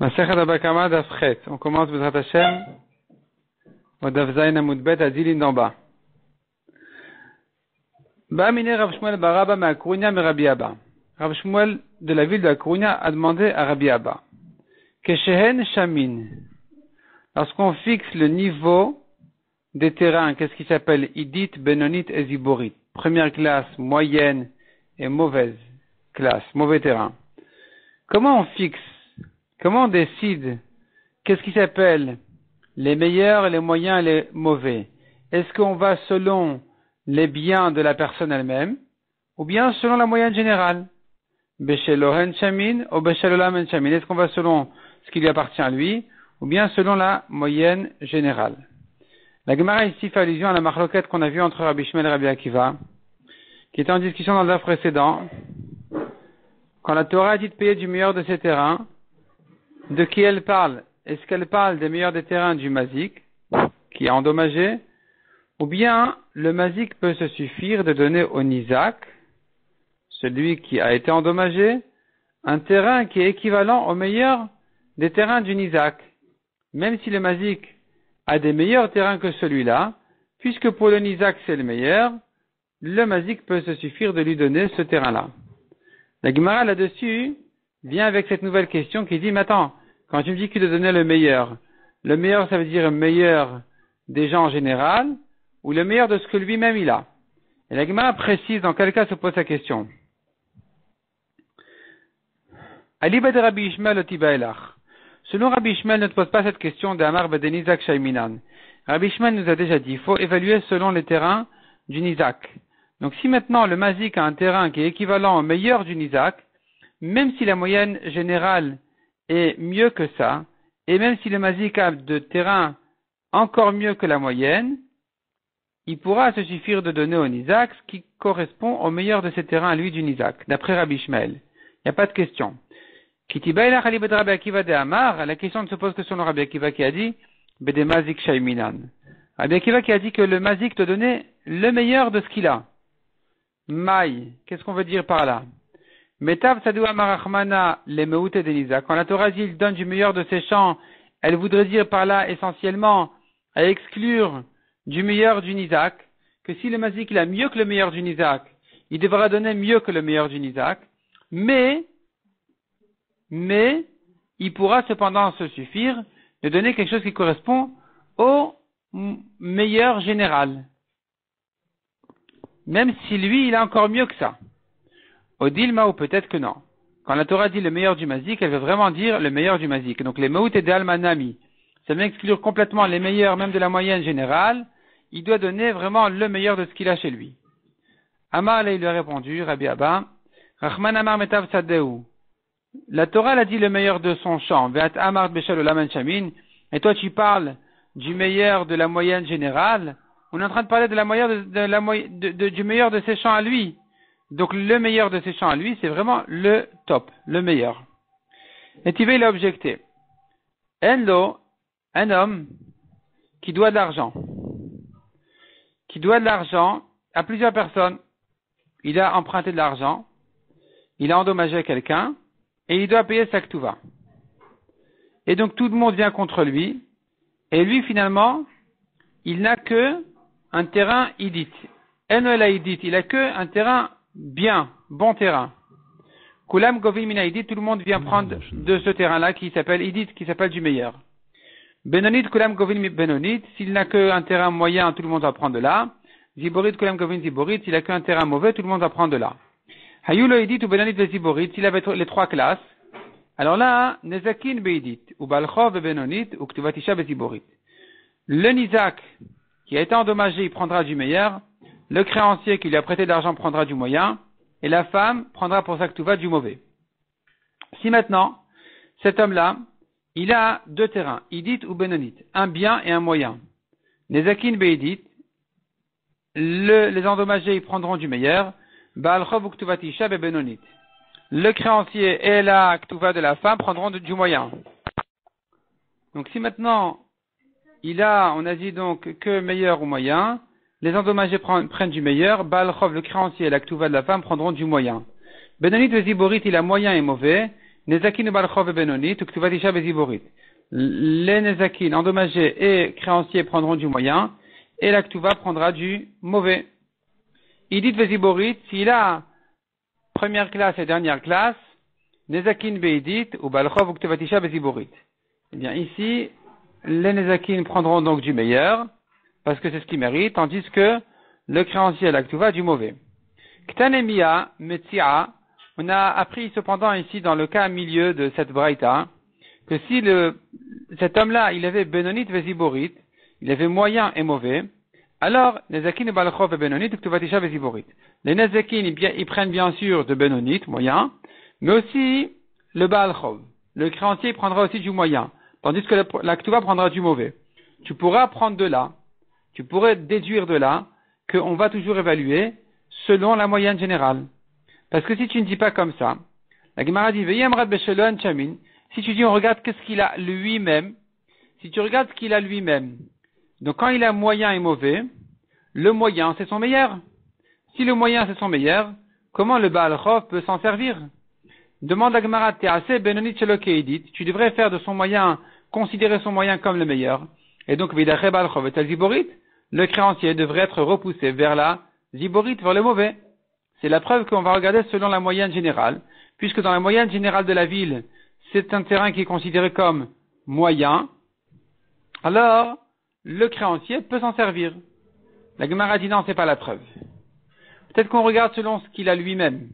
Masechet Baba Kama Daf Chet. On commence Bezrat Hashem au Daf Zayin Amud Bet à 10 lignes d'en bas. Ba'amine Rav Shmuel Baraba Ma'akounia me Rabbi Abba. Rav Shmuel de la ville de Akounia a demandé à Rabbi Abba. Keshehen Shamin. Lorsqu'on fixe le niveau des terrains, qu'est-ce qui s'appelle Idit, Benonit et Ziborit. Première classe, moyenne et mauvaise classe, mauvais terrain. Comment on fixe? Comment on décide qu'est-ce qui s'appelle les meilleurs, les moyens et les mauvais? Est-ce qu'on va selon les biens de la personne elle-même ou bien selon la moyenne générale? Beshelohen Shamin ou Beshelolam Shamin. Est-ce qu'on va selon ce qui lui appartient à lui ou bien selon la moyenne générale? La Gemara ici fait allusion à la marloquette qu'on a vue entre Rabbi Shmuel et Rabbi Akiva, qui était en discussion dans le daf précédent. Quand la Torah a dit de payer du meilleur de ses terrains, de qui elle parle? Est-ce qu'elle parle des meilleurs des terrains du mazik, qui est endommagé, ou bien le mazik peut se suffire de donner au nizak, celui qui a été endommagé, un terrain qui est équivalent au meilleur des terrains du nizak, même si le mazik a des meilleurs terrains que celui-là, puisque pour le nizak c'est le meilleur, le mazik peut se suffire de lui donner ce terrain-là. La Gemara là-dessus vient avec cette nouvelle question qui dit, mais attends, quand tu me dis qu'il doit donner le meilleur ça veut dire le meilleur des gens en général, ou le meilleur de ce que lui-même il a? Et la Gemara précise dans quel cas se pose sa question. Aliba de Rabbi Ishmael otibaelach. Selon Rabbi Ishmael, ne te pose pas cette question d'Amar Badenizak Shaiminan. Rabbi Ishmael nous a déjà dit, il faut évaluer selon les terrains du Nizak. Donc si maintenant le mazik a un terrain qui est équivalent au meilleur du Nizak, même si la moyenne générale est mieux que ça, et même si le mazik a de terrain encore mieux que la moyenne, il pourra se suffire de donner au Nizak ce qui correspond au meilleur de ces terrains à lui du Nizak, d'après Rabbi Ishmael. Il n'y a pas de question. La question ne se pose que sur le Rabbi Akiva qui a dit Bede Mazik Shaiminan. Rabbi Akiva qui a dit que le mazik te donnait le meilleur de ce qu'il a. Maï, qu'est-ce qu'on veut dire par là? Metav Sadua Marachmana le Meute de Nizak. Quand la Torah dit il donne du meilleur de ses champs, elle voudrait dire par là essentiellement à exclure du meilleur du Nizak, que si le mazik il a mieux que le meilleur du Nizak, il devra donner mieux que le meilleur du Nizak, mais il pourra cependant se suffire de donner quelque chose qui correspond au meilleur général. Même si lui, il a encore mieux que ça. Au Dilma, ou peut-être que non. Quand la Torah dit le meilleur du mazik, elle veut vraiment dire le meilleur du mazik. Donc les maout et de almanami, ça veut exclure complètement les meilleurs, même de la moyenne générale. Il doit donner vraiment le meilleur de ce qu'il a chez lui. Amar, il lui a répondu, Rabbi Abba, Rachman Amar Metav Sadeu. La Torah l'a dit le meilleur de son champ, Ve'at Amar Beshel Olaman Shamin, et toi tu parles du meilleur de la moyenne générale. On est en train de parler de la moyenne du meilleur de ses champs à lui. Donc le meilleur de ses champs à lui, c'est vraiment le top, le meilleur. Et Tivé, il a objecté. Enlo, un homme qui doit de l'argent à plusieurs personnes. Il a emprunté de l'argent, il a endommagé quelqu'un, et il doit payer sa ktuva. Et donc tout le monde vient contre lui, et lui finalement, il n'a que un terrain idit. Eno el idit, il a que un terrain bien, bon terrain. Kulam govin mina idit, tout le monde vient prendre de ce terrain-là qui s'appelle idit, qui s'appelle du meilleur. Benonit kulam govin benonit, s'il n'a qu'un terrain moyen, tout le monde va prendre de là. Ziborit kulam govin ziborit, s'il n'a qu'un terrain mauvais, tout le monde va prendre de là. Hayulo idit ou benonit ve ziborit, s'il avait les trois classes, alors là, nezakin beidit, ou balchov ve benonit, ou ktuvatisha ve ziborit. Le nizak, qui a été endommagé, il prendra du meilleur. Le créancier qui lui a prêté de l'argent prendra du moyen. Et la femme prendra pour sa ktuva du mauvais. Si maintenant, cet homme-là, il a deux terrains, idit ou benonit, un bien et un moyen. Nezakin beidit, les endommagés, ils prendront du meilleur. Baalchov ou ktuvatisha be benonit. Le créancier et la ktuva de la femme prendront du moyen. Donc si maintenant, on a dit donc que meilleur ou moyen, les endommagés prennent du meilleur, Baalchov, le créancier et la ktuva de la femme prendront du moyen. Benonit et Ziborit, il a moyen et mauvais, Nezakin ou Balchov et Benonit, ou Ktuvat Isha Beziborit. Les Nezakin endommagés et créanciers prendront du moyen, et la Ktuva prendra du mauvais. Il dit Beziborit, s'il a première classe et dernière classe, Nezakin Beidit ou Balchov ou Ktuvat Isha Beziborit. Eh bien, ici, les Nezakin prendront donc du meilleur, parce que c'est ce qu'ils méritent, tandis que le créancier et la Ktuva du mauvais. Ktanemia, Metsia, on a appris cependant ici dans le cas milieu de cette braïta, que si cet homme-là, il avait Benonit Veziborit, il avait moyen et mauvais, alors, Nezakin et Balchov et Benonit, Ktuvatisha Veziborit. Les Nezakin, ils prennent bien sûr de Benonit, moyen, mais aussi le Balchov. Le créancier prendra aussi du moyen, tandis que la Ktuva prendra du mauvais. Tu pourras prendre de là, tu pourrais déduire de là, qu'on va toujours évaluer selon la moyenne générale. Parce que si tu ne dis pas comme ça, la Gemara dit, si tu dis on regarde qu'est-ce qu'il a lui-même, si tu regardes ce qu'il a lui-même, donc quand il a moyen et mauvais, le moyen c'est son meilleur. Si le moyen c'est son meilleur, comment le Baal Chov peut s'en servir? Demande la Gemara, t'es assez Benonit Shelokeidit, tu devrais faire de son moyen, considérer son moyen comme le meilleur. Et donc, Vidache Baal Chov et Ziborit, le créancier devrait être repoussé vers la Ziborit, vers le mauvais. C'est la preuve qu'on va regarder selon la moyenne générale, puisque dans la moyenne générale de la ville, c'est un terrain qui est considéré comme moyen, alors le créancier peut s'en servir. La Gemara dit non, c'est pas la preuve. Peut-être qu'on regarde selon ce qu'il a lui-même.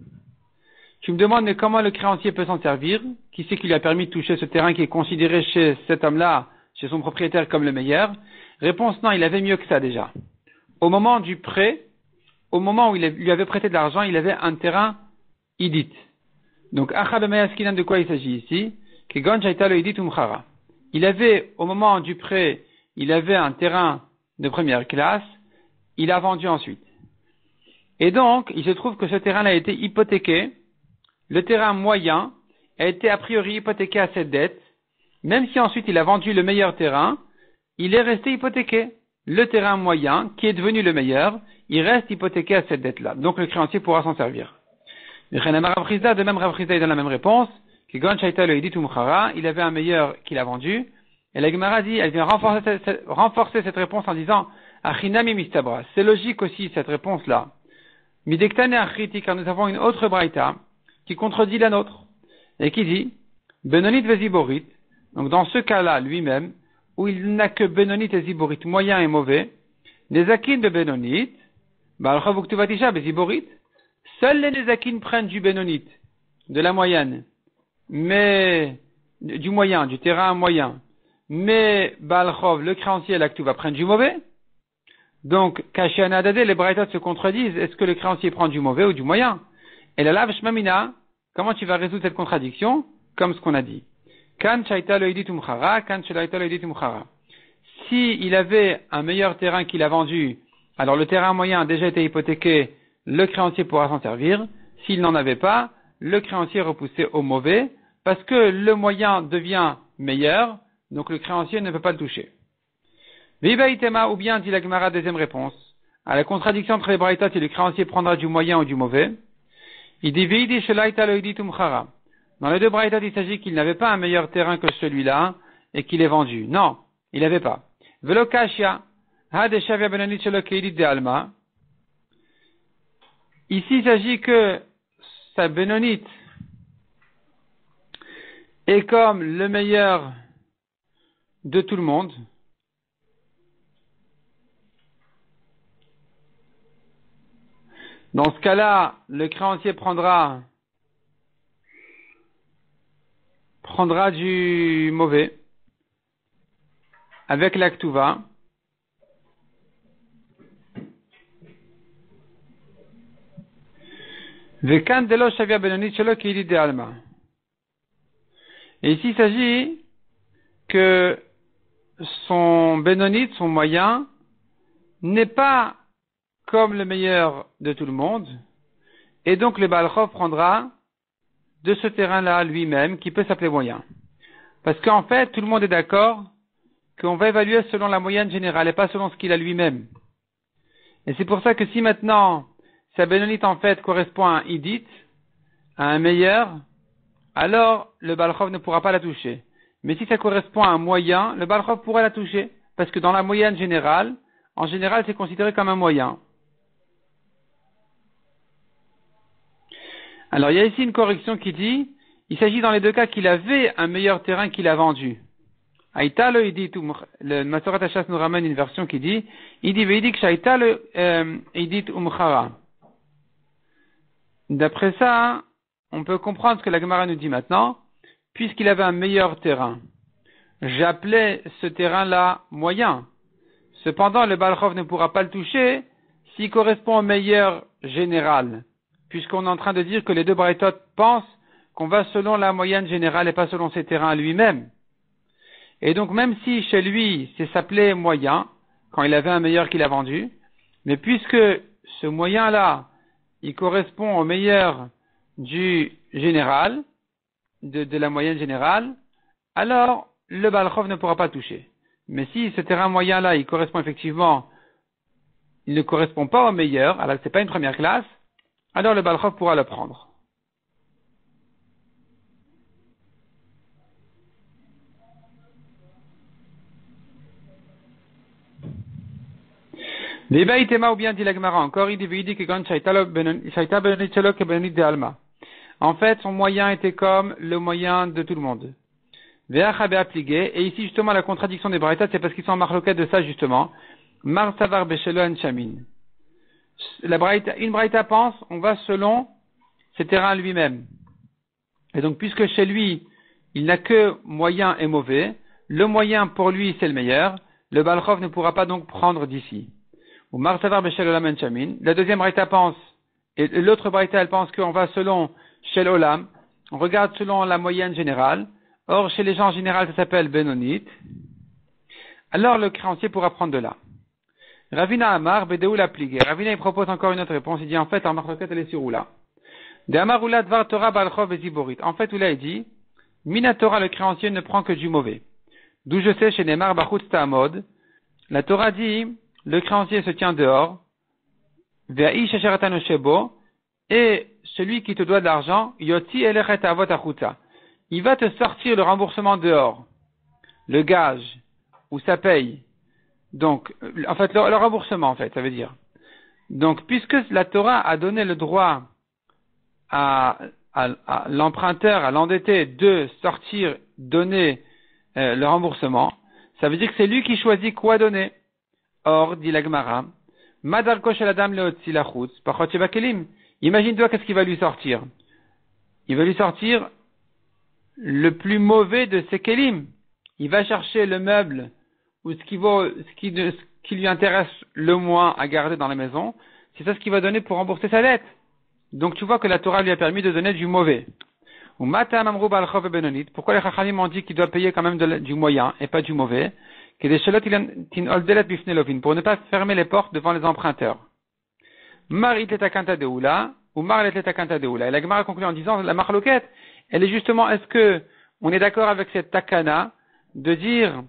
Tu me demandes mais comment le créancier peut s'en servir? Qui c'est qui lui a permis de toucher ce terrain qui est considéré chez cet homme-là, chez son propriétaire comme le meilleur? Réponse non, il avait mieux que ça déjà. Au moment du prêt, au moment où il lui avait prêté de l'argent, il avait un terrain idit. Donc, de quoi il s'agit ici? Il avait, au moment du prêt, il avait un terrain de première classe, il a vendu ensuite. Et donc, il se trouve que ce terrain-là a été hypothéqué, le terrain moyen a été a priori hypothéqué à cette dette, même si ensuite il a vendu le meilleur terrain, il est resté hypothéqué. Le terrain moyen, qui est devenu le meilleur, il reste hypothéqué à cette dette-là. Donc le créancier pourra s'en servir. De même, Rav Chizda est dans la même réponse, que Gon Shaita le Edit Umchara, il avait un meilleur qu'il a vendu, et la Gemara dit, elle vient renforcer cette réponse en disant, Achinami Mistabra. C'est logique aussi cette réponse-là. Midektane Achiti, car nous avons une autre braïta, qui contredit la nôtre, et qui dit, Benonit Veziborit, donc dans ce cas-là, lui-même, où il n'a que Benonit et Ziborit, moyen et mauvais, les Nezakin de Benonit, Balchavuk Tuvatisha Beziborit, seuls les Nezakin prennent du Benonit, de la moyenne, mais, du moyen, du terrain moyen, mais Balchov, le créancier, là que tu vas prendre du mauvais. Donc, Kashiana Adade, les Braïtas se contredisent, est-ce que le créancier prend du mauvais ou du moyen? Et la Lav Shmamina, comment tu vas résoudre cette contradiction? Comme ce qu'on a dit. Kan shaita lo edit umchara, kan shaita lo edit umchara. Si il avait un meilleur terrain qu'il a vendu, alors le terrain moyen a déjà été hypothéqué, le créancier pourra s'en servir. S'il n'en avait pas, le créancier est repoussé au mauvais, parce que le moyen devient meilleur, donc le créancier ne peut pas le toucher. Viva itema, ou bien, dit la Gemara, deuxième réponse, à la contradiction entre les braïtot et le créancier prendra du moyen ou du mauvais, il dit Veidi shelaita lo edit umchara. Dans les deux braïtot, il s'agit qu'il n'avait pas un meilleur terrain que celui-là, et qu'il est vendu. Non, il n'avait pas. Velo kashia, ha de shavia benonit shelo keidit de alma. Ici, il s'agit que sa benonite est comme le meilleur de tout le monde. Dans ce cas-là, le créancier prendra du mauvais avec la Ktuva. Et ici, il s'agit que son Benonit, son moyen, n'est pas comme le meilleur de tout le monde, et donc le Baal Chov prendra de ce terrain-là lui-même, qui peut s'appeler moyen. Parce qu'en fait, tout le monde est d'accord qu'on va évaluer selon la moyenne générale, et pas selon ce qu'il a lui-même. Et c'est pour ça que si maintenant, sa Benonite en fait correspond à un Idit, à un meilleur, alors le Balchov ne pourra pas la toucher. Mais si ça correspond à un moyen, le Balchov pourra la toucher. Parce que dans la moyenne générale, en général, c'est considéré comme un moyen. Alors, il y a ici une correction qui dit, il s'agit dans les deux cas qu'il avait un meilleur terrain qu'il a vendu. Aïta le Masorat Hachas nous ramène une version qui dit, il dit veidik shaïta le idit umchara. D'après ça, on peut comprendre ce que la Gemara nous dit maintenant, puisqu'il avait un meilleur terrain. J'appelais ce terrain-là moyen. Cependant, le Balchov ne pourra pas le toucher s'il correspond au meilleur général, puisqu'on est en train de dire que les deux Braithot pensent qu'on va selon la moyenne générale et pas selon ses terrains lui-même. Et donc, même si chez lui, c'est s'appelait moyen, quand il avait un meilleur qu'il a vendu, mais puisque ce moyen-là, il correspond au meilleur du général, de la moyenne générale, alors le Balchov ne pourra pas toucher. Mais si ce terrain moyen-là, il correspond effectivement, il ne correspond pas au meilleur, alors c'est pas une première classe, alors le Balchov pourra le prendre. Débat itema ou bien dit la Gemara encore, il dit que quand shaita benonit shelo ke benonit de alma. En fait, son moyen était comme le moyen de tout le monde. Et ici, justement, la contradiction des Braïtas, c'est parce qu'ils sont en marloquette de ça, justement. Mar savar beshelo en shamin. Une Braïta pense, on va selon ses terrains lui-même. Et donc, puisque chez lui, il n'a que moyen et mauvais, le moyen pour lui, c'est le meilleur, le Balchov ne pourra pas donc prendre d'ici. Ou Mar savar beshelo en shamin. La deuxième Braïta pense, et l'autre Braïta, elle pense qu'on va selon Shel Olam, on regarde selon la moyenne générale. Or, chez les gens en général, ça s'appelle Benonit. Alors, le créancier pourra prendre de là. Ravina Amar, Bedeou la pligue. Ravina, il propose encore une autre réponse. Il dit, en fait, en marloquette, elle est sur Oula. De Amar Oula, Dvar Torah, Balchov et Ziborit. En fait, Oula, il dit, Mina Torah, le créancier ne prend que du mauvais. D'où je sais, chez Neymar, Bachut Ta'amod, la Torah dit, le créancier se tient dehors, Ve'aish Asheratano Shebo, et celui qui te doit de l'argent, Yoti Elechet Avot Achuta. Il va te sortir le remboursement dehors, le gage, ou ça paye. Donc, en fait, le remboursement, en fait, ça veut dire. Donc, puisque la Torah a donné le droit à l'emprunteur, à l'endetté, de sortir, donner le remboursement, ça veut dire que c'est lui qui choisit quoi donner. Or, dit la Gemara, Madar Koshel Adam Leotzi Lachutz, Pachot Sheba Kelim. Imagine-toi qu'est-ce qu'il va lui sortir. Il va lui sortir le plus mauvais de ses kelim. Il va chercher le meuble ou ce qui lui intéresse le moins à garder dans la maison. C'est ça ce qu'il va donner pour rembourser sa dette. Donc tu vois que la Torah lui a permis de donner du mauvais. Ou matam amrou balchov et benonit. Pourquoi les chachamim ont dit qu'il doit payer quand même du moyen et pas du mauvais? Que des shelot tin oldelet bifnelovin, pour ne pas fermer les portes devant les emprunteurs. Mar itletakanta deoula ou mar itletakanta deoula. Et la Gemara conclut en disant la marloquette, elle est justement, est-ce que on est d'accord avec cette takana de dire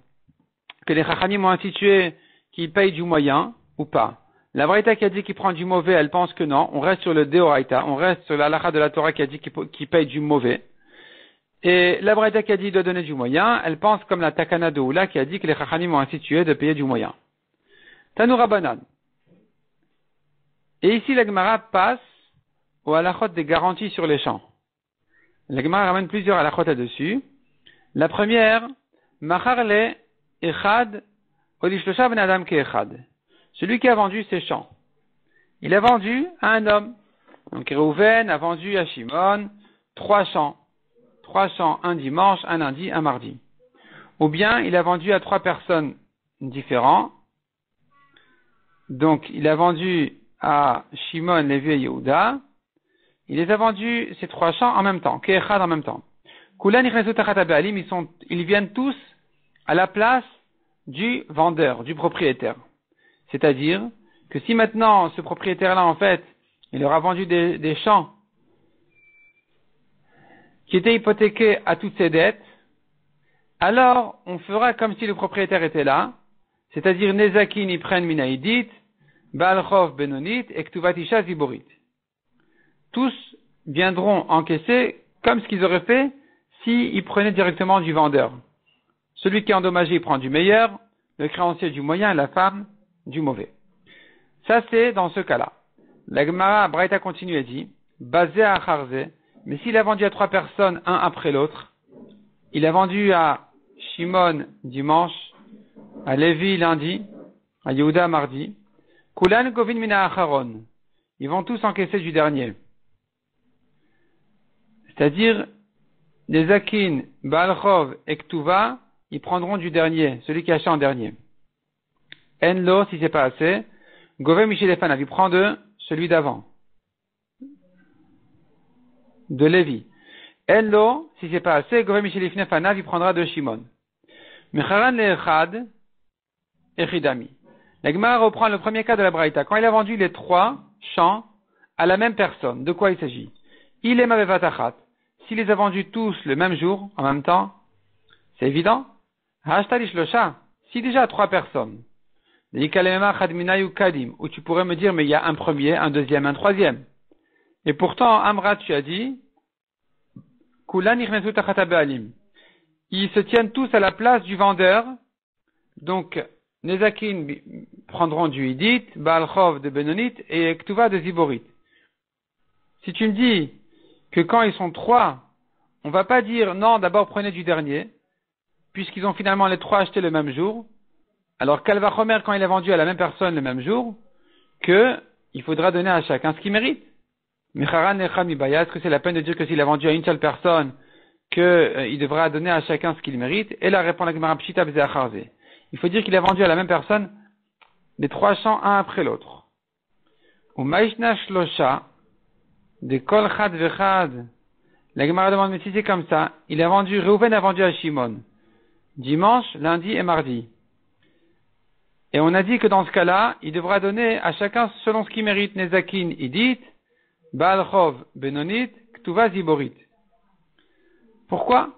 que les chachamim ont institué qu'il paye du moyen ou pas? La Braïta qui a dit qu'il prend du mauvais, elle pense que non. On reste sur le Deoraita, on reste sur la halakha de la Torah qui a dit qu'il paye du mauvais. Et la Braïta qui a dit de donner du moyen, elle pense comme la takana de Oula qui a dit que les chachamim ont institué de payer du moyen. Tanoura Banan. Et ici la Gemara passe au halakhot des garanties sur les champs. La Gemara ramène plusieurs halakhot là-dessus. La première, Macharle Echad Olishlosha Ben Adam Ke Echad. Celui qui a vendu ses champs. Il a vendu à un homme. Donc Reuven a vendu à Shimon 3 champs. 3 champs, un dimanche, un lundi, un mardi. Ou bien il a vendu à 3 personnes différentes. Donc il a vendu à Shimon, Lévi et Yehuda. Il les a vendus, ces 3 champs, en même temps. Ke'echad en même temps. Ils viennent tous à la place du vendeur, du propriétaire. C'est-à-dire que si maintenant ce propriétaire-là, en fait, il leur a vendu des champs qui étaient hypothéqués à toutes ses dettes, alors on fera comme si le propriétaire était là, c'est-à-dire Nezakin Ipren Minaïdit, Baalchov Benonit et Ktuvatisha Ziborit. Tous viendront encaisser Comme ce qu'ils auraient fait s'ils prenaient directement du vendeur. Celui qui est endommagé, il prend du meilleur, le créancier du moyen et la femme du mauvais. Ça, c'est dans ce cas-là. La Gemara Braïta continue et dit, basé à Acharze, mais s'il a vendu à 3 personnes, un après l'autre, il a vendu à Shimon dimanche, à Lévi lundi, à Yehuda mardi, Kulan Govin Mina Acharon. Ils vont tous encaisser du dernier. C'est-à-dire, les Zakin, Baalchov et Ktuva, ils prendront du dernier, celui qui achète en dernier. Enlo, si c'est pas assez, Govin Michelefanav, il prend de celui d'avant. De Lévi. Enlo, si c'est pas assez, Govin Michelefanav, il prendra de Shimon. Mecharan Lechad, Echidami. La Gemara reprend le premier cas de la Braïta. Quand il a vendu les 3 champs à la même personne, de quoi il s'agit? Il est Mavevatachat. S'il les a vendus tous le même jour, en même temps, c'est évident. Hashtalish Losha. Si déjà 3 personnes, où tu pourrais me dire, mais il y a un premier, un deuxième, un troisième. Et pourtant, Amrat, tu as dit, ils se tiennent tous à la place du vendeur. Donc, Nezakin prendront du Hidit, Baalchov de Benonit et Ktuva de Ziborit. Si tu me dis que quand ils sont 3, on va pas dire non, d'abord prenez du dernier, puisqu'ils ont finalement les 3 achetés le même jour, alors Kalvachomer, quand il a vendu à la même personne le même jour, que il faudra donner à chacun ce qu'il mérite. Mecharan Echad Mibaya, est-ce que c'est la peine de dire que s'il a vendu à une seule personne, il devra donner à chacun ce qu'il mérite? Et là répond la Gemara Pshita B'Zeh Acharze. Il faut dire qu'il a vendu à la même personne les 3 champs un après l'autre. Ou Maishna Shlosha, de Kol Chad Vechad. La Gemara demande, mais si c'est comme ça, Reuven a vendu à Shimon dimanche, lundi et mardi. Et on a dit que dans ce cas-là, il devra donner à chacun selon ce qu'il mérite. Nezakin Idit, Baalchov Benonit, Ktuva Ziborit. Pourquoi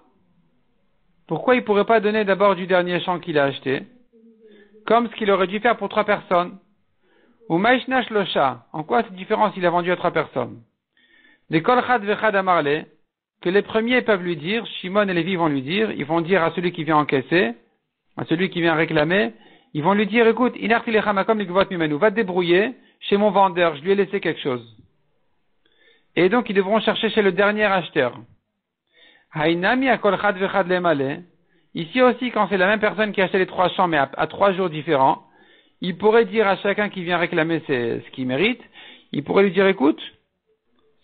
il pourrait pas donner d'abord du dernier champ qu'il a acheté, comme ce qu'il aurait dû faire pour 3 personnes? Ou Maishna Shlosha. En quoi c'est différent s'il a vendu à 3 personnes? Des Kol Chad Vechad Amarle, que les premiers peuvent lui dire, Shimon et Lévi vont lui dire, ils vont dire à celui qui vient encaisser, à celui qui vient réclamer, ils vont lui dire, écoute, Inarti Lechamakom Likvot Mimenu, va te débrouiller chez mon vendeur, je lui ai laissé quelque chose. Et donc ils devront chercher chez le dernier acheteur. Hainami a Kol Chad Vechad Lemale. Ici aussi, quand c'est la même personne qui a acheté les 3 champs, mais à 3 jours différents, il pourrait dire à chacun qui vient réclamer ce qu'il mérite, il pourrait lui dire, écoute,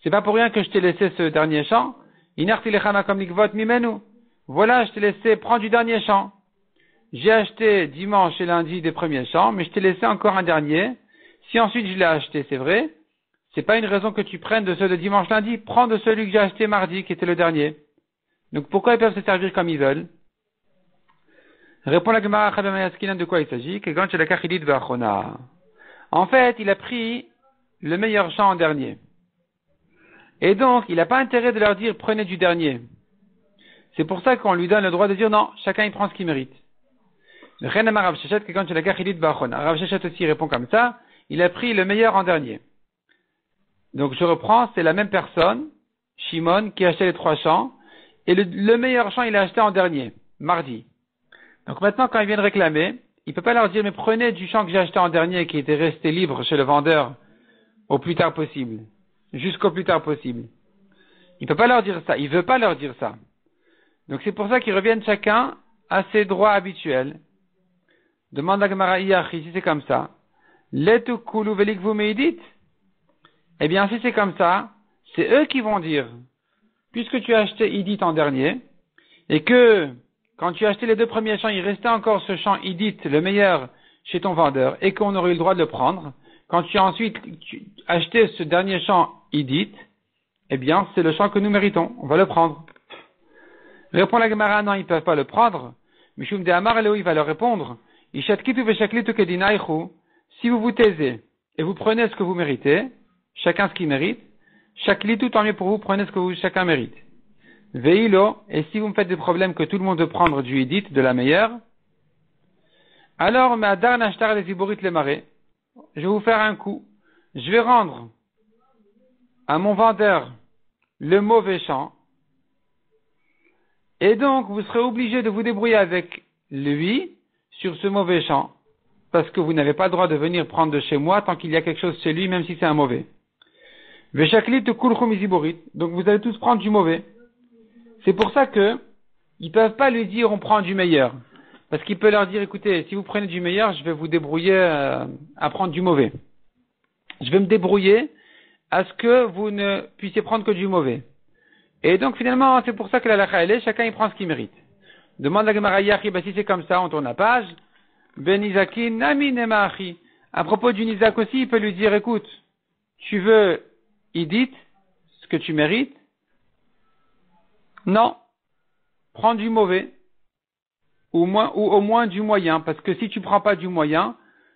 c'est pas pour rien que je t'ai laissé ce dernier champ. Inarti Lechamakom Likvot Mimenu. Voilà, je t'ai laissé, prends du dernier champ. J'ai acheté dimanche et lundi des premiers champs, mais je t'ai laissé encore un dernier. Si ensuite je l'ai acheté, c'est vrai, c'est pas une raison que tu prennes de ceux de dimanche lundi, prends de celui que j'ai acheté mardi, qui était le dernier. Donc pourquoi ils peuvent se servir comme ils veulent? Répond la Gemara Chabamayaskinan, de quoi il s'agit? En fait, il a pris le meilleur champ en dernier. Et donc, il n'a pas intérêt de leur dire prenez du dernier. C'est pour ça qu'on lui donne le droit de dire non, chacun il prend ce qu'il mérite. Le Chenamar Rav Sheshet, que quand tu la Kachidit Bachona. Rav Sheshet aussi répond comme ça, il a pris le meilleur en dernier. Donc je reprends, c'est la même personne, Shimon, qui a acheté les 3 champs, et le meilleur champ il a acheté en dernier, mardi. Donc maintenant quand ils viennent réclamer, il peut pas leur dire mais prenez du champ que j'ai acheté en dernier qui était resté libre chez le vendeur au plus tard possible, jusqu'au plus tard possible. Il peut pas leur dire ça, il veut pas leur dire ça. Donc c'est pour ça qu'ils reviennent chacun à ses droits habituels. Demande à Gemara Iyachi, si c'est comme ça. Letu kulu velikvu meidit. Eh bien, si c'est comme ça, c'est eux qui vont dire, puisque tu as acheté Idit en dernier, et que, quand tu as acheté les 2 premiers champs, il restait encore ce champ Idit, le meilleur, chez ton vendeur, et qu'on aurait eu le droit de le prendre, quand tu as ensuite acheté ce dernier champ Idit, eh bien, c'est le champ que nous méritons, on va le prendre. Répond la Gemara, non, ils ne peuvent pas le prendre. Mishum de Amar Eloi, il va leur répondre, si vous vous taisez, et vous prenez ce que vous méritez, chacun ce qu'il mérite, chaque litou, tant mieux pour vous, prenez ce que chacun mérite. Veilo, et si vous me faites des problèmes que tout le monde veut prendre du Hidit, de la meilleure, alors, Ma'adar Nashtar les Ziborit les marais, je vais vous faire un coup, je vais rendre à mon vendeur le mauvais champ, Et donc, vous serez obligé de vous débrouiller avec lui sur ce mauvais champ, parce que vous n'avez pas le droit de venir prendre de chez moi tant qu'il y a quelque chose chez lui, même si c'est un mauvais. Donc vous allez tous prendre du mauvais. C'est pour ça que ils peuvent pas lui dire on prend du meilleur. Parce qu'il peut leur dire écoutez, si vous prenez du meilleur, je vais vous débrouiller à prendre du mauvais. Je vais me débrouiller à ce que vous ne puissiez prendre que du mauvais. Et donc finalement, c'est pour ça que la lacha elle est, chacun il prend ce qu'il mérite. Demande la Gemara Yachi, si c'est comme ça, on tourne la page. Ben Isakin, Nami Nemachi. À propos du Isaac aussi, il peut lui dire écoute, tu veux Idit, ce que tu mérites? Non. Prends du mauvais. Ou au moins du moyen. Parce que si tu prends pas du moyen,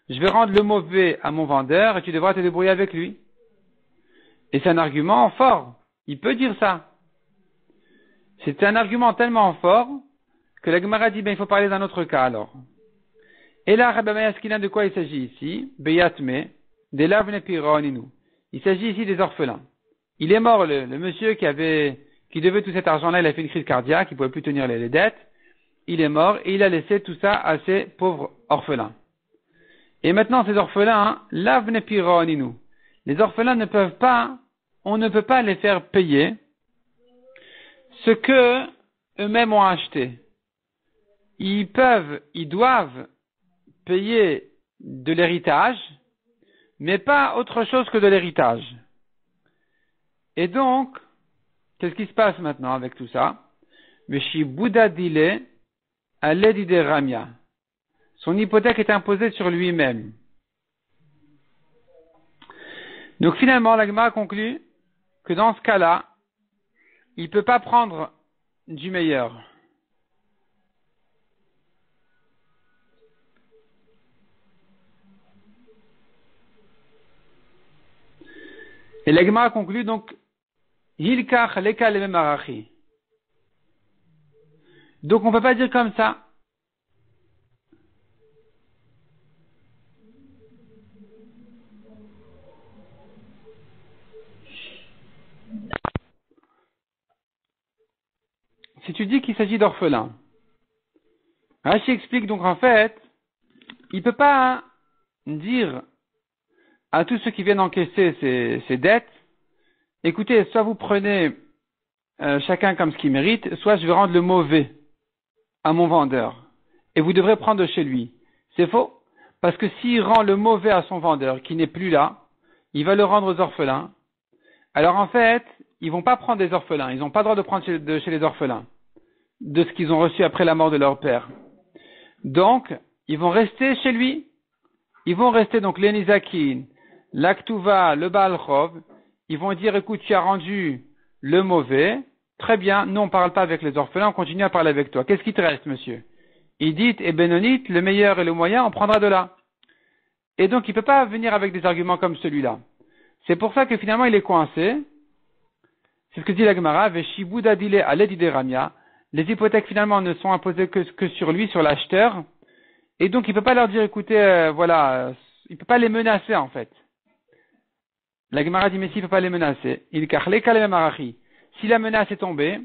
je vais rendre le mauvais à mon vendeur et tu devras te débrouiller avec lui. Et c'est un argument fort. Il peut dire ça. C'est un argument tellement fort que la Gemara dit, il faut parler d'un autre cas alors. Et là, Rabbi Mayaskina, de quoi il s'agit ici? Beyatme, des lavne pironinu. Il s'agit ici des orphelins. Il est mort, le monsieur qui devait tout cet argent-là, il a fait une crise cardiaque, il pouvait plus tenir les dettes. Il est mort et il a laissé tout ça à ses pauvres orphelins. Et maintenant, ces orphelins, lavne pironinu. Les orphelins on ne peut pas les faire payer ce que eux-mêmes ont acheté. Ils doivent payer de l'héritage, mais pas autre chose que de l'héritage. Et donc, qu'est-ce qui se passe maintenant avec tout ça? Veshi Bouddha dile à l'aide de Ramia. Son hypothèque est imposée sur lui-même. Donc finalement, la Gemara conclut que dans ce cas-là, il ne peut pas prendre du meilleur. Et la Gemara conclut donc, Hilkach leka le marachi. Donc on ne peut pas dire comme ça. Si tu dis qu'il s'agit d'orphelins, Rashi explique donc en fait, il ne peut pas dire à tous ceux qui viennent encaisser ces dettes, écoutez, soit vous prenez chacun comme ce qu'il mérite, soit je vais rendre le mauvais à mon vendeur, et vous devrez prendre de chez lui. C'est faux, parce que s'il rend le mauvais à son vendeur, qui n'est plus là, il va le rendre aux orphelins. Alors en fait, ils vont pas prendre des orphelins, ils n'ont pas le droit de prendre chez les orphelins, de ce qu'ils ont reçu après la mort de leur père. Donc, ils vont rester chez lui. Ils vont rester donc les Nizakin, l'Aktuva, le Baal Chov. Ils vont dire, écoute, tu as rendu le mauvais. Très bien, nous on ne parle pas avec les orphelins, on continue à parler avec toi. Qu'est-ce qui te reste, monsieur? Idit et Benonit, le meilleur et le moyen, on prendra de là. Et donc, il ne peut pas venir avec des arguments comme celui-là. C'est pour ça que finalement, il est coincé. C'est ce que dit la Gemara, Veshibu dadile aledide ramia. Les hypothèques finalement ne sont imposées que sur lui, sur l'acheteur. Et donc, il ne peut pas leur dire, écoutez, il ne peut pas les menacer, en fait. La Gemara dit, mais s'il ne peut pas les menacer, il karle kalem marachi. Si la menace est tombée,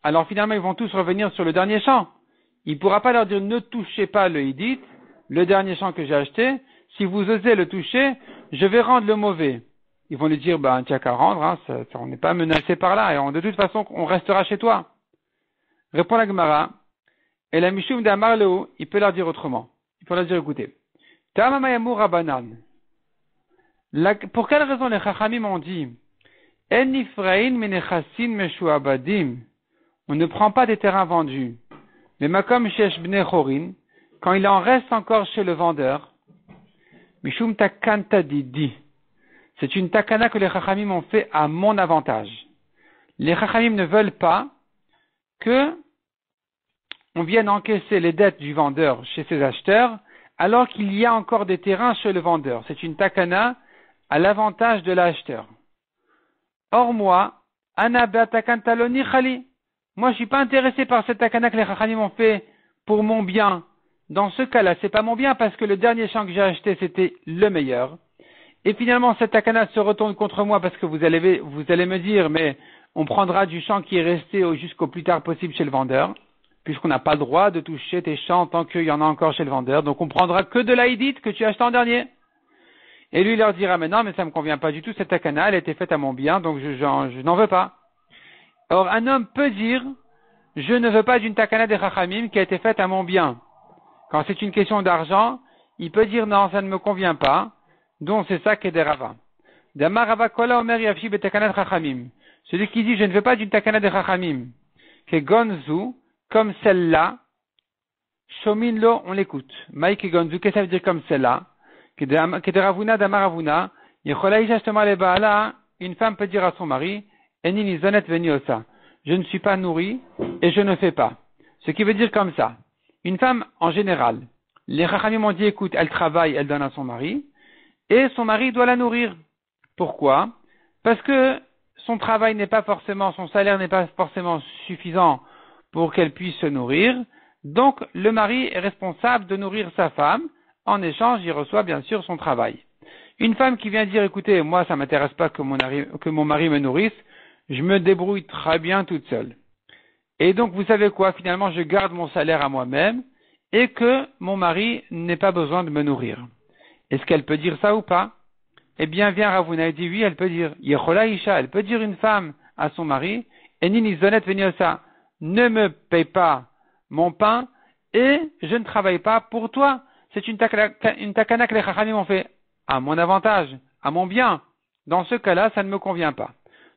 alors finalement, ils vont tous revenir sur le dernier champ. Il ne pourra pas leur dire, ne touchez pas le Hidit, le dernier champ que j'ai acheté. Si vous osez le toucher, je vais rendre le mauvais. Ils vont lui dire, tu n'as qu'à rendre, on n'est pas menacé par là, et de toute façon, on restera chez toi. Répond la Gemara, et la Mishum d'Amar Leo, il peut leur dire autrement. Il peut leur dire, écoutez, Tamamayamu Rabanan. Pour quelle raison les Chachamim ont dit, En Ifraïn menechasin meshuabadim. On ne prend pas des terrains vendus. Mais Makom shesh bnei chorin, quand il en reste encore chez le vendeur, Mishum takanta didi. C'est une takana que les Chachamim ont fait à mon avantage. Les Chachamim ne veulent pas que on vienne encaisser les dettes du vendeur chez ses acheteurs, alors qu'il y a encore des terrains chez le vendeur. C'est une takana à l'avantage de l'acheteur. Or moi, Anaba takantaloni khali. Moi, je suis pas intéressé par cette takana que les Chachamim ont fait pour mon bien. Dans ce cas-là, c'est pas mon bien parce que le dernier champ que j'ai acheté, c'était le meilleur. Et finalement, cette takana se retourne contre moi parce que vous allez me dire, mais on prendra du champ qui est resté jusqu'au plus tard possible chez le vendeur, puisqu'on n'a pas le droit de toucher tes champs tant qu'il y en a encore chez le vendeur. Donc on prendra que de l'aïdite que tu as acheté en dernier. Et lui, il leur dira, mais non, mais ça me convient pas du tout, cette takana, elle a été faite à mon bien, donc je n'en veux pas. Or, un homme peut dire, je ne veux pas d'une takana des chachamim qui a été faite à mon bien. Quand c'est une question d'argent, il peut dire, non, ça ne me convient pas, donc c'est ça qui est des rava. Damar rava kola omer yafshi betakanat chachamim. Celui qui dit, je ne veux pas d'une takana des chachamim, que gonzu, comme celle-là, shomin lo, on l'écoute. Maïk gonzu, qu'est-ce que ça veut dire comme celle-là? Que de Ravuna d'Amaravuna, une femme peut dire à son mari, Eni nizonet veni osa. Je ne suis pas nourrie et je ne fais pas. Ce qui veut dire comme ça. Une femme, en général, les Chachamim ont dit, écoute, elle travaille, elle donne à son mari, et son mari doit la nourrir. Pourquoi? Parce que son travail n'est pas forcément, son salaire n'est pas forcément suffisant pour qu'elle puisse se nourrir. Donc, le mari est responsable de nourrir sa femme. En échange, il reçoit bien sûr son travail. Une femme qui vient dire, écoutez, moi ça m'intéresse pas que mon mari me nourrisse, je me débrouille très bien toute seule. Et donc, vous savez quoi, finalement, je garde mon salaire à moi-même et que mon mari n'ait pas besoin de me nourrir. Est-ce qu'elle peut dire ça ou pas? Eh bien, vient Ravuna et dit oui, elle peut dire. Yechola Isha, elle peut dire une femme à son mari, Eni nizonet veni osa, ne me paye pas mon pain et je ne travaille pas pour toi. C'est une takana que les chachamim ont fait à mon avantage, à mon bien. Dans ce cas-là, ça ne me convient pas.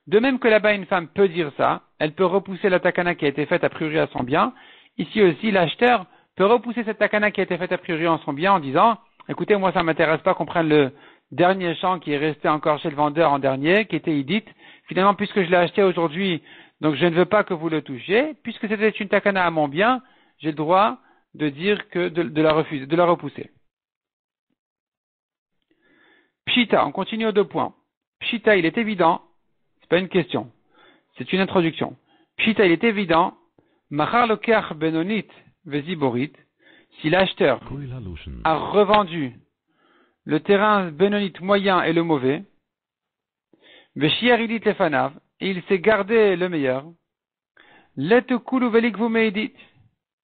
De même que là-bas, une femme peut dire ça, elle peut repousser la takana qui a été faite a priori à son bien. Ici aussi, l'acheteur peut repousser cette takana qui a été faite a priori en son bien en disant, écoutez, moi ça m'intéresse pas qu'on prenne le dernier champ qui est resté encore chez le vendeur en dernier, qui était idite. Finalement, puisque je l'ai acheté aujourd'hui, donc je ne veux pas que vous le touchiez. Puisque c'était une takana à mon bien, j'ai le droit de dire que de la refuser, de la repousser. Pshita, on continue aux 2 points. Pshita, il est évident, c'est pas une question, c'est une introduction. Pshita, il est évident, machar lokeach benonit veziborit, si l'acheteur a revendu le terrain benonit moyen et le mauvais, veshiar idit lefanav, et il s'est gardé le meilleur, letukulu velikvu meidit,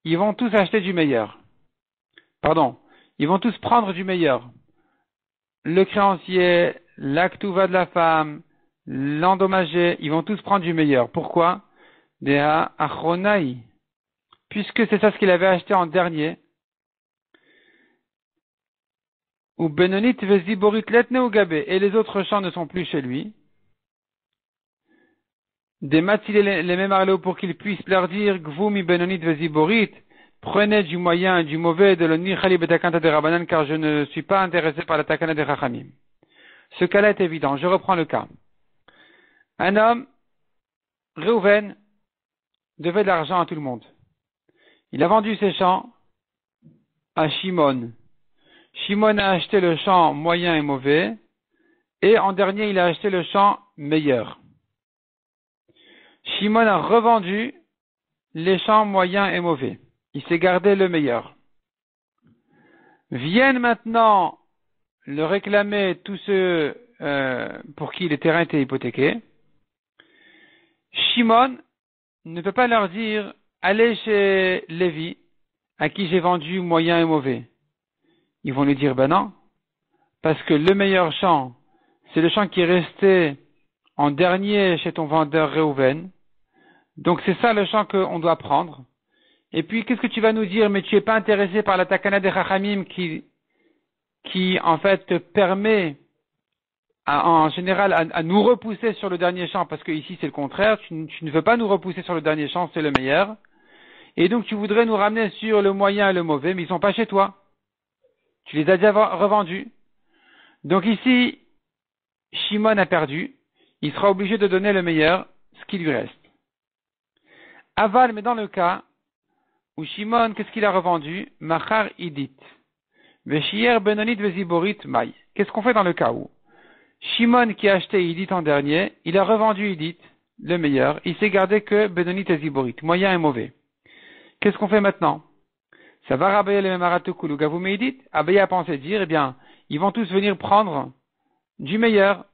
ils vont tous acheter du meilleur. Pardon, ils vont tous prendre du meilleur. Le créancier, l'actuva de la femme, l'endommagé, ils vont tous prendre du meilleur. Pourquoi? Deha achronai. Puisque c'est ça ce qu'il avait acheté en dernier. Ou benonit veziborit letne ou gabé. Et les autres champs ne sont plus chez lui. Des matzilé les mêmes arlots pour qu'ils puissent leur dire, gvumi benonit veziborit. Prenez du moyen et du mauvais de l'onichali betakanta de Rabbanan, car je ne suis pas intéressé par la takana de Chachamim. Ce cas-là est évident. Je reprends le cas. Un homme, Reuven, devait de l'argent à tout le monde. Il a vendu ses champs à Shimon. Shimon a acheté le champ moyen et mauvais, et en dernier, il a acheté le champ meilleur. Shimon a revendu les champs moyens et mauvais. Il s'est gardé le meilleur. Viennent maintenant le réclamer tous ceux pour qui les terrains étaient hypothéqués. Shimon ne peut pas leur dire allez chez Lévi à qui j'ai vendu moyen et mauvais. Ils vont lui dire ben non, parce que le meilleur champ, c'est le champ qui est resté en dernier chez ton vendeur Reuven. Donc c'est ça le champ qu'on doit prendre. Et puis, qu'est-ce que tu vas nous dire? Mais tu n'es pas intéressé par la takana des Chachamim qui en fait, te permet, en général, à nous repousser sur le dernier champ, parce que ici, c'est le contraire. Tu ne veux pas nous repousser sur le dernier champ, c'est le meilleur. Et donc, tu voudrais nous ramener sur le moyen et le mauvais, mais ils sont pas chez toi. Tu les as déjà revendus. Donc ici, Shimon a perdu. Il sera obligé de donner le meilleur, ce qui lui reste. Aval, mais dans le cas où Shimon, qu'est-ce qu'il a revendu? Machar idit. Veshier benonit veziborit mai. Qu'est-ce qu'on fait dans le cas où Shimon qui a acheté idit en dernier, il a revendu idit, le meilleur, il s'est gardé que benonit et ziborit, moyen et mauvais. Qu'est-ce qu'on fait maintenant? Ça va rabayer le maratukulu gavou meidit? Abaye a pensé dire, eh bien, ils vont tous venir prendre du meilleur,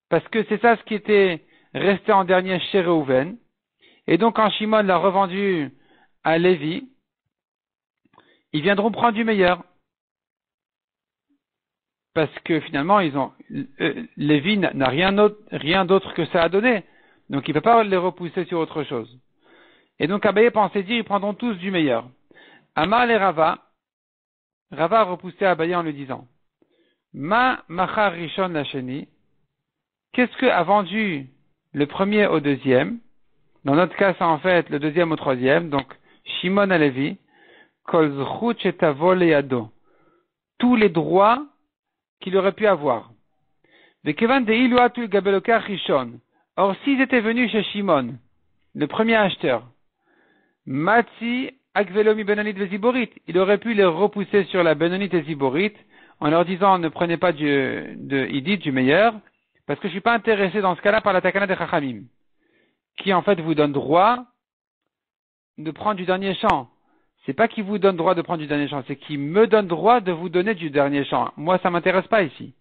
parce que c'est ça ce qui était restait en dernier chez Reuven. Et donc, quand Shimon l'a revendu à Lévi, ils viendront prendre du meilleur. Parce que finalement, Lévi n'a rien d'autre que ça à donner. Donc, il ne peut pas les repousser sur autre chose. Et donc, Abaye pensait dire, ils prendront tous du meilleur. Amar et Rava a repoussé Abaye en lui disant, Ma machar rishon lacheni, qu'est-ce que a vendu le premier au deuxième? Dans notre cas, c'est en fait le deuxième au troisième, donc Shimon à Lévi, kol zchut shetavo leyado, tous les droits qu'il aurait pu avoir. Vekevan deilu atul gabelokar rishon, or s'ils étaient venus chez Shimon, le premier acheteur, Matzi Akvelomi Benonit Veziborit, il aurait pu les repousser sur la Benonit et Ziborit en leur disant ne prenez pas de Idit, du meilleur, parce que je suis pas intéressé dans ce cas-là par la Takana de Chachamim, qui en fait vous donne droit de prendre du dernier champ. C'est pas qu'il vous donne droit de prendre du dernier champ, c'est qu'il me donne droit de vous donner du dernier champ. Moi, ça m'intéresse pas ici.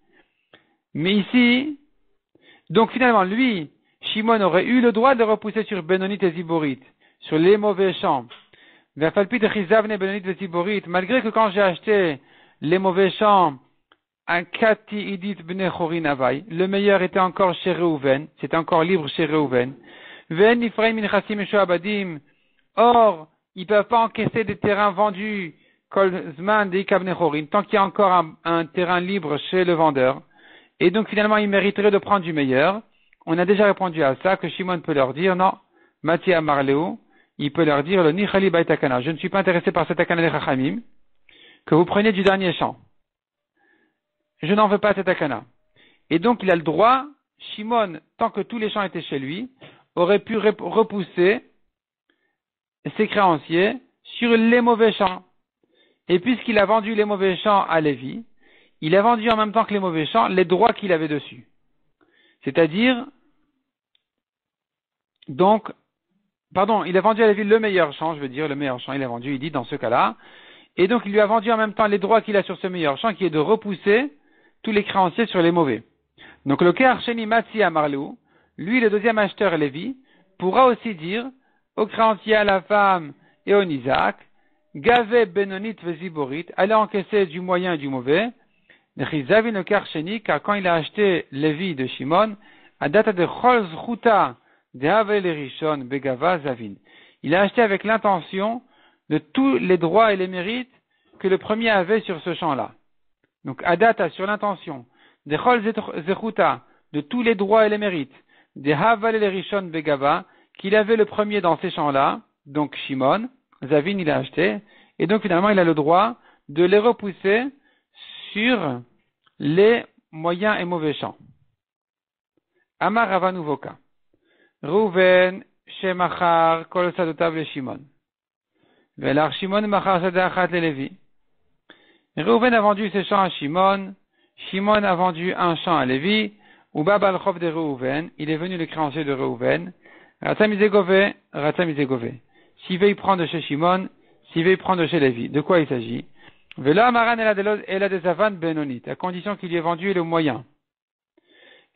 Mais ici, donc finalement, lui, Shimon aurait eu le droit de repousser sur Benonit et Ziborit, sur les mauvais champs. Malgré que quand j'ai acheté les mauvais champs, un Kati Idit Bnei Chorin Havai, le meilleur était encore chez Reuven, c'était encore libre chez Reuven. Or, ils ne peuvent pas encaisser des terrains vendus, tant qu'il y a encore un terrain libre chez le vendeur. Et donc finalement, ils mériteraient de prendre du meilleur. On a déjà répondu à ça, que Shimon peut leur dire, non, Matia Marleu, il peut leur dire, le Nichali Bay Takana, je ne suis pas intéressé par cette Takana de Chachamim, que vous preniez du dernier champ. Je n'en veux pas cette Takana. Et donc il a le droit, Shimon, tant que tous les champs étaient chez lui, aurait pu repousser ses créanciers sur les mauvais champs. Et puisqu'il a vendu les mauvais champs à Lévi, il a vendu en même temps que les mauvais champs les droits qu'il avait dessus. C'est-à-dire, donc, il a vendu à Lévi le meilleur champ, le meilleur champ, il a vendu, il dit dans ce cas-là. Et donc il lui a vendu en même temps les droits qu'il a sur ce meilleur champ, qui est de repousser tous les créanciers sur les mauvais. Donc le Kear Sheni Matsi Amarlou, lui le deuxième acheteur Lévi, pourra aussi dire aux créanciers, à la femme et au Isaac, Gave Benonit Veziborit, allez encaisser du moyen et du mauvais, Nechizavin le Kear Sheni, car quand il a acheté Lévi de Shimon, à date de Chol Zchuta de Havel Rishon Begava Zavin. Il a acheté avec l'intention de tous les droits et les mérites que le premier avait sur ce champ-là. Donc, Adata, sur l'intention, de Chol Zechuta, de tous les droits et les mérites, de Haval Rishon Begava, qu'il avait le premier dans ces champs-là, donc Shimon, Zavin, il a acheté, et donc finalement, il a le droit de les repousser sur les moyens et mauvais champs. Amar Ravanuvoka. Reuven, Shemachar, Kol Sadotav le Shimon. Velar Shimon Machar Sadachat le Lévi. Reuven a vendu ses champs à Shimon. Shimon a vendu un champ à Lévi. Ou Babal Chov de Reuven. Il est venu le créancier de Reuven. Ratamizegove. S'il veut y prendre de chez Shimon, s'il veut y prendre de chez Lévi. De quoi il s'agit? Vela Amaran Ela des Avan Benonit. À condition qu'il y ait vendu le moyen.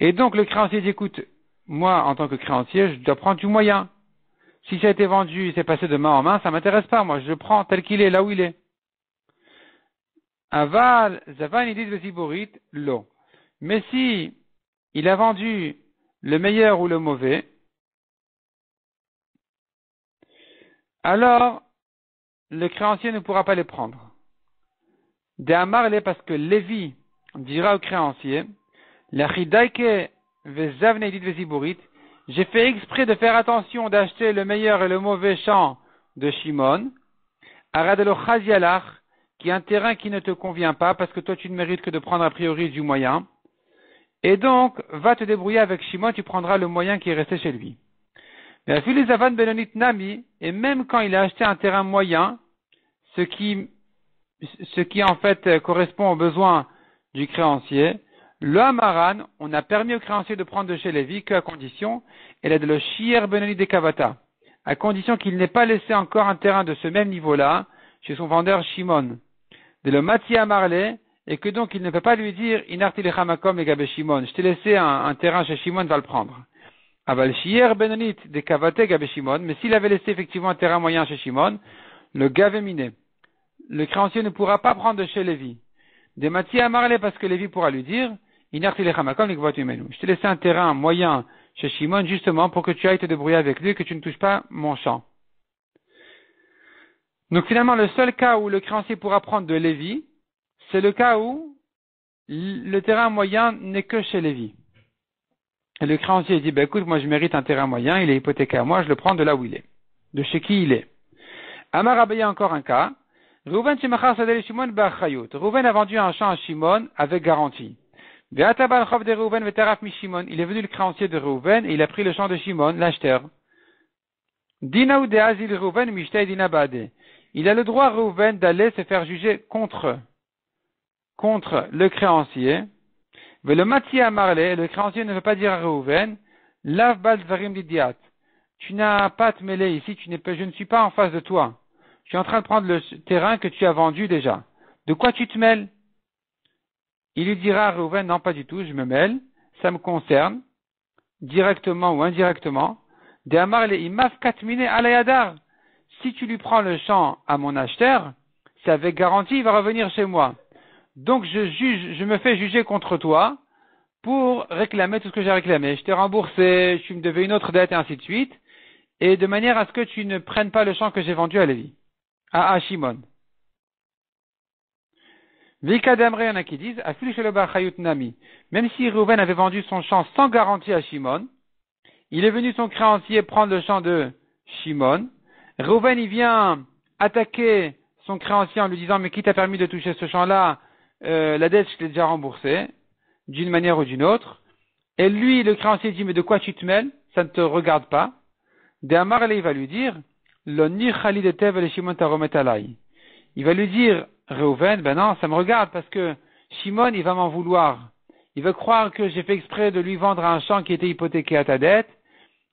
Et donc le créancier dit, écoute, moi, en tant que créancier, je dois prendre du moyen. Si ça a été vendu, c'est passé de main en main, ça m'intéresse pas, moi, je le prends tel qu'il est, là où il est. Aval, Zavan, Idit, Vesiborit, l'eau. Mais si il a vendu le meilleur ou le mauvais, alors, le créancier ne pourra pas les prendre. De Amarle, parce que Lévi dira au créancier, la Chidaike, j'ai fait exprès de faire attention d'acheter le meilleur et le mauvais champ de Shimon, Aradelo Chazialach, qui est un terrain qui ne te convient pas parce que toi tu ne mérites que de prendre a priori du moyen. Et donc, va te débrouiller avec Shimon, tu prendras le moyen qui est resté chez lui. Mais Philizavan Benonit Nami, et même quand il a acheté un terrain moyen, ce qui en fait correspond aux besoins du créancier, le Hamaran, on a permis au créancier de prendre de chez Lévi qu'à condition, elle est de le Shier Benoni de Kavata, à condition qu'il n'ait pas laissé encore un terrain de ce même niveau-là chez son vendeur Shimon, de le Matia Marley, et que donc il ne peut pas lui dire Inarti le Hamakom et Gabe Shimon, je t'ai laissé un terrain chez Shimon, va le prendre. Aval shier benonit de kavate gabe Shimon, mais s'il avait laissé effectivement un terrain moyen chez Shimon, le gaveminé, le créancier ne pourra pas prendre de chez Lévi. Des matières à marler parce que Lévi pourra lui dire, je t'ai laissé un terrain moyen chez Shimon justement pour que tu ailles te débrouiller avec lui et que tu ne touches pas mon champ. Donc finalement, le seul cas où le créancier pourra prendre de Lévi, c'est le cas où le terrain moyen n'est que chez Lévi. Et le créancier dit, écoute, moi je mérite un terrain moyen, il est hypothéqué à moi, je le prends de là où il est, de chez qui il est. Amar Abaye encore un cas. Reuven a vendu un champ à Shimon avec garantie. Il est venu le créancier de Reuven et il a pris le champ de Shimon, l'acheteur. Il a le droit, Reuven, d'aller se faire juger contre le créancier. Mais le Mati a marlé, le créancier ne veut pas dire à Reuven, Lav bal dvarim didiat. Tu n'as pas à te mêler ici, je ne suis pas en face de toi. Je suis en train de prendre le terrain que tu as vendu déjà. De quoi tu te mêles? Il lui dira à Reuven, non, pas du tout, je me mêle, ça me concerne, directement ou indirectement. De amarle imaf katmine alayadar. Si tu lui prends le champ à mon acheteur, c'est avec garantie, il va revenir chez moi. Donc je me fais juger contre toi pour réclamer tout ce que j'ai réclamé. Je t'ai remboursé, tu me devais une autre dette et ainsi de suite, et de manière à ce que tu ne prennes pas le champ que j'ai vendu à Lévi, à Shimon. Vika d'Amre, il y en a qui disent, même si Reuven avait vendu son champ sans garantie à Shimon, il est venu son créancier prendre le champ de Shimon. Reuven, il vient attaquer son créancier en lui disant, mais qui t'a permis de toucher ce champ-là? La dette, je l'ai déjà remboursée, d'une manière ou d'une autre. Et lui, le créancier dit, mais de quoi tu te mêles? Ça ne te regarde pas. De Amar, il va lui dire, il va lui dire, Reuven, ben non, ça me regarde parce que Shimon, il va m'en vouloir. Il va croire que j'ai fait exprès de lui vendre un champ qui était hypothéqué à ta dette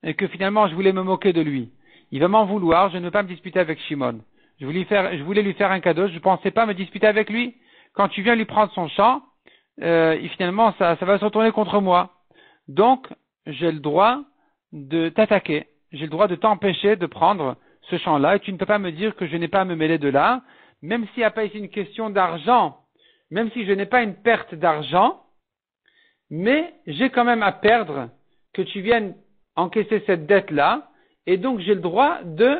et que finalement je voulais me moquer de lui. Il va m'en vouloir, je ne veux pas me disputer avec Shimon. Je voulais lui faire un cadeau, je ne pensais pas me disputer avec lui. Quand tu viens lui prendre son champ, finalement ça va se retourner contre moi. Donc, j'ai le droit de t'attaquer. J'ai le droit de t'empêcher de prendre ce champ-là et tu ne peux pas me dire que je n'ai pas à me mêler de là, même s'il n'y a pas ici une question d'argent, même si je n'ai pas une perte d'argent, mais j'ai quand même à perdre que tu viennes encaisser cette dette-là, et donc j'ai le droit de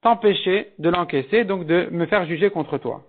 t'empêcher de l'encaisser, donc de me faire juger contre toi.